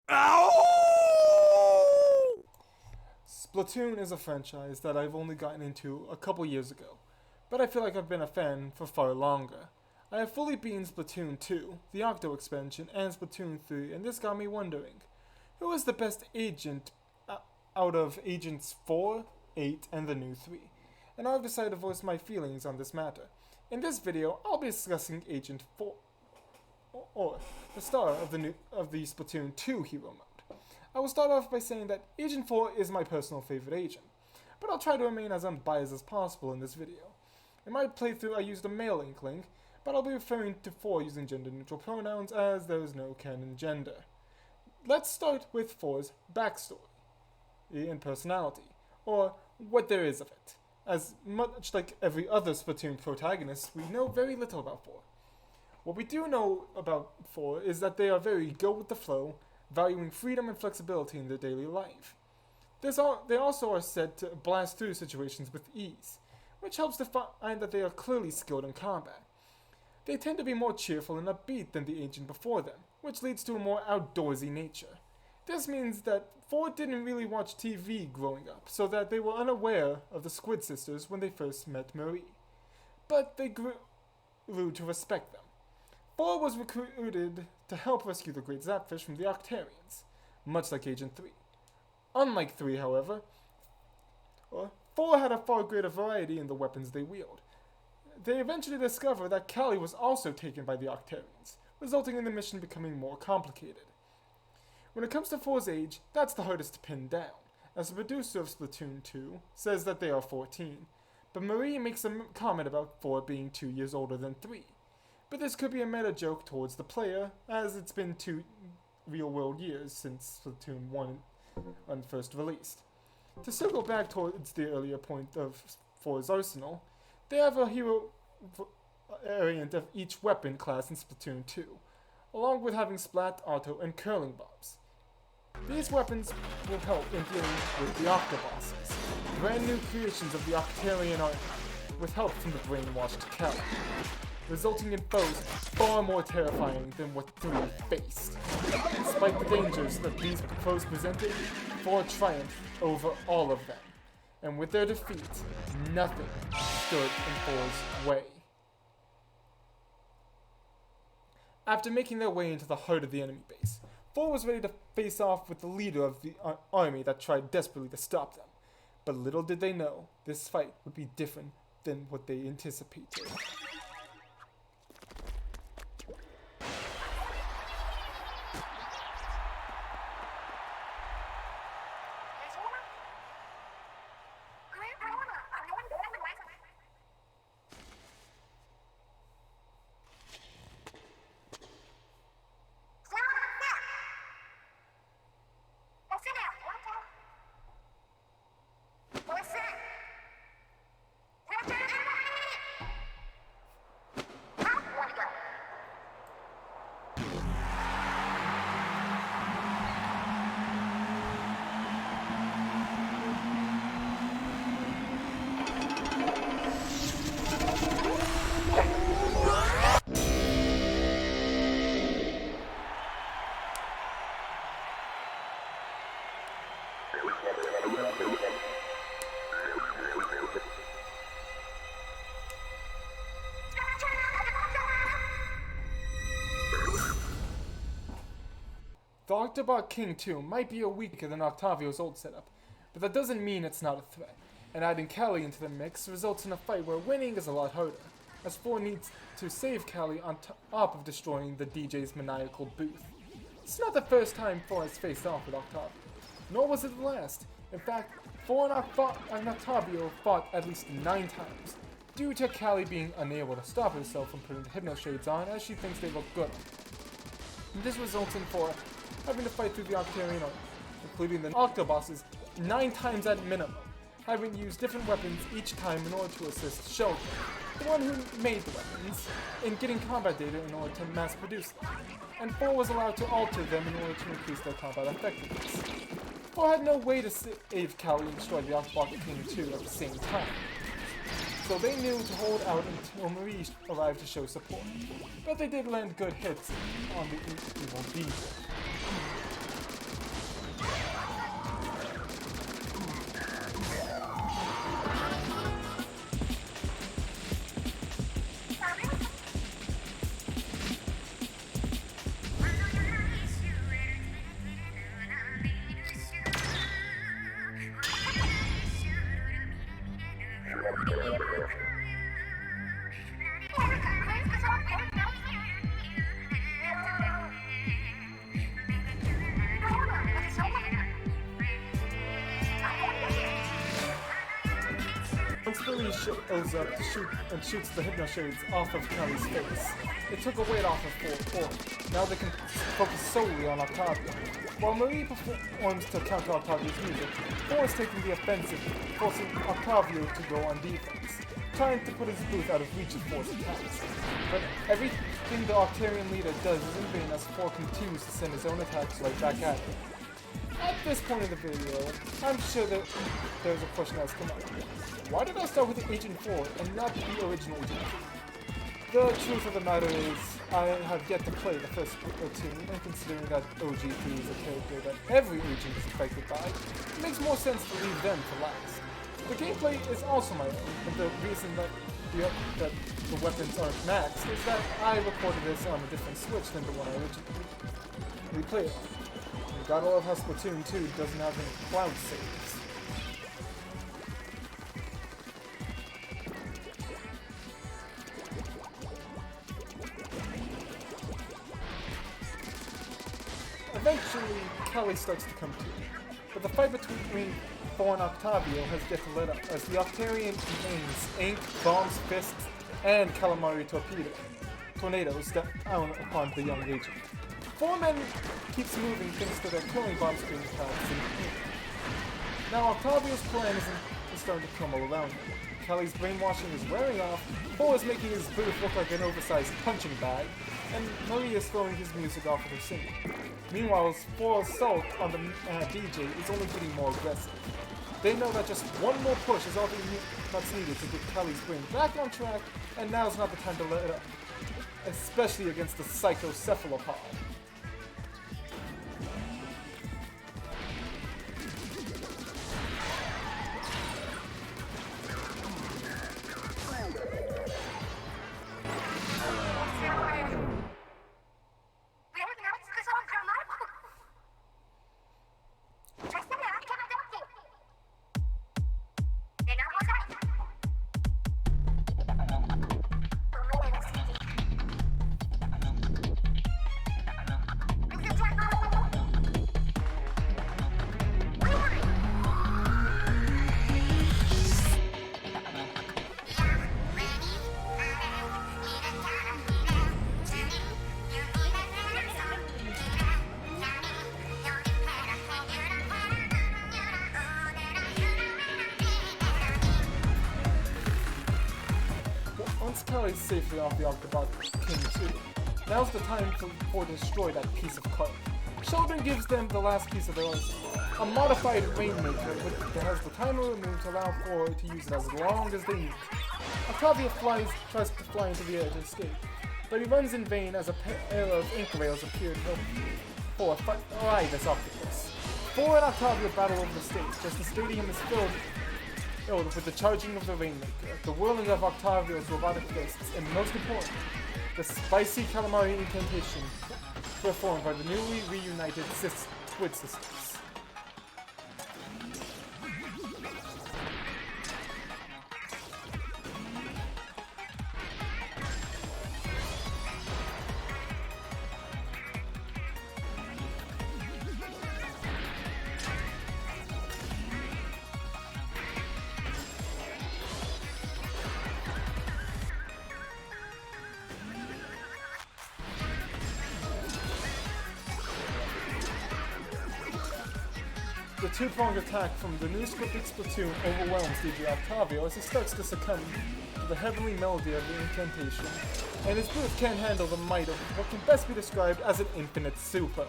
Ow! Splatoon is a franchise that I've only gotten into a couple years ago, but I feel like I've been a fan for far longer. I have fully beaten Splatoon 2, the Octo expansion, and Splatoon 3, and this got me wondering, who is the best agent out of Agents 4, 8, and the new 3? And I've decided to voice my feelings on this matter. In this video, I'll be discussing Agent 4, or the star of the Splatoon 2 hero mode. I will start off by saying that Agent 4 is my personal favorite agent, but I'll try to remain as unbiased as possible in this video. In my playthrough I used a male Inkling, but I'll be referring to 4 using gender-neutral pronouns as there is no canon gender. Let's start with 4's backstory and personality, or what there is of it. As much like every other Splatoon protagonist, we know very little about 4. What we do know about 4 is that they are very go with the flow, valuing freedom and flexibility in their daily life. They also are said to blast through situations with ease, which helps to find that they are clearly skilled in combat. They tend to be more cheerful and upbeat than the agent before them, which leads to a more outdoorsy nature. This means that 4 didn't really watch TV growing up, so that they were unaware of the Squid Sisters when they first met Marie. But they grew to respect them. 4 was recruited to help rescue the Great Zapfish from the Octarians, much like Agent 3. Unlike 3, however, 4 had a far greater variety in the weapons they wield. They eventually discover that Callie was also taken by the Octarians, resulting in the mission becoming more complicated. When it comes to 4's age, that's the hardest to pin down, as the producer of Splatoon 2 says that they are 14, but Marie makes a comment about 4 being 2 years older than 3. But this could be a meta joke towards the player, as it's been 2 real-world years since Splatoon 1 when first released. To circle back towards the earlier point of 4's arsenal, they have a hero variant of each weapon class in Splatoon 2, along with having Splat, Auto, and Curling Bobs. These weapons will help in dealing with the Octobosses, brand new creations of the Octarian army, with help from the brainwashed Kelly, resulting in foes far more terrifying than what 3 faced. Despite the dangers that these foes presented, 4 triumphed over all of them, and with their defeat, nothing stood in 4's way. After making their way into the heart of the enemy base, 4 was ready to face off with the leader of the army that tried desperately to stop them. But little did they know, this fight would be different than what they anticipated. The Octobot King 2 might be weaker than Octavio's old setup, but that doesn't mean it's not a threat, and adding Callie into the mix results in a fight where winning is a lot harder, as 4 needs to save Callie on top of destroying the DJ's maniacal booth. It's not the first time 4 has faced off with Octavio, nor was it the last. In fact, 4 and Octavio fought at least 9 times, due to Callie being unable to stop herself from putting the Hypno Shades on as she thinks they look good. And this results in 4 having to fight through the Octarian army, including the Octobosses 9 times at minimum, having used different weapons each time in order to assist Sheldon, the one who made the weapons, in getting combat data in order to mass produce them, and 4 was allowed to alter them in order to increase their combat effectiveness. 4 had no way to save Callie and destroy the Octobot King 2 at the same time, so they knew to hold out until Marie arrived to show support, but they did land good hits on the evil DJ. shows up to shoot and shoots the hypno shades off of Kelly's face. It took a weight off of 4-4. Now they can focus solely on Octavio. While Marie performs to counter Octavio's music, 4 is taking the offensive, forcing Octavio to go on defense, trying to put his booth out of reach of 4's attacks. But everything the Octarian leader does is in vain as 4 continues to send his own attacks right back at him. At this point in the video, I'm sure that there's a question that's come up. Why did I start with Agent 4 and not the original Agent 3? The truth of the matter is, I have yet to play the first Splatoon, and considering that OG3 is a character that every agent is affected by, it makes more sense to leave them to last. The gameplay is also my own, and the reason that the weapons aren't maxed is that I recorded this on a different Switch than the one I originally played on. And gotta love how Splatoon 2 doesn't have any cloud saves. Eventually, Kelly starts to come to, but the fight between 4 and Octavio has yet to let up, as the Octarian aims ink, bombs, fists, and calamari tornadoes down upon the young agent. 4 men keeps moving thanks to their killing bomb screen attacks and now Octavio's plan is starting to crumble around him. Kelly's brainwashing is wearing off, 4 is making his booth look like an oversized punching bag, and Marie is throwing his music off with her singing. Meanwhile, 4's assault on the DJ is only getting more aggressive. They know that just one more push is all that's needed to get Kelly's brain back on track, and now's not the time to let it up. Especially against the psychocephalopod. Kelly's safely off the Octobot King 2. Now's the time for destroy that piece of card. Sheldon gives them the last piece of their arsenal, a modified Rainmaker that has the timer removed to allow 4 to use it as long as they need. Octavio tries to fly into the air to escape, but he runs in vain as a pair of ink rails appear to help 4 fly this octopus. 4 and Octavio battle over the stage as the stadium is filled with the charging of the Rainmaker, the whirling of Octavio's robotic fists, and most important, the spicy calamari incantation performed by the newly reunited Squid Sisters. The two-pronged attack from the new scripted Splatoon overwhelms DJ Octavio as he starts to succumb to the heavenly melody of the incantation, and his booth can't handle the might of what can best be described as an infinite super.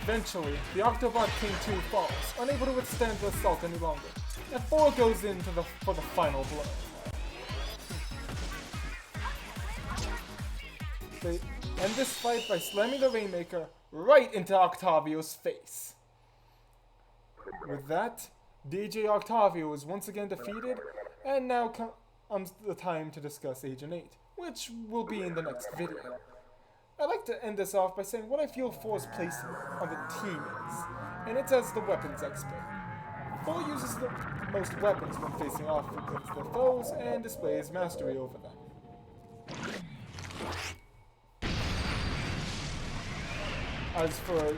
Eventually, the Octobot King 2 falls, unable to withstand the assault any longer, and 4 goes in for the final blow. They end this fight by slamming the Rainmaker right into Octavio's face. With that, DJ Octavio is once again defeated, and now comes the time to discuss Agent 8, which will be in the next video. I'd like to end this off by saying what I feel 4's place on the team is, and it's as the weapons expert. Four uses the most weapons when facing off against their foes and displays mastery over them. As for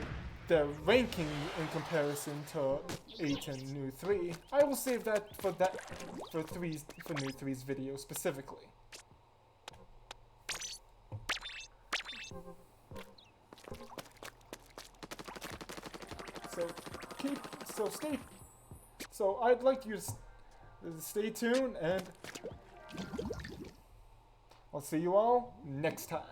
their ranking in comparison to 8 and New 3, I will save that for New 3's video specifically. So I'd like you to stay tuned, and I'll see you all next time.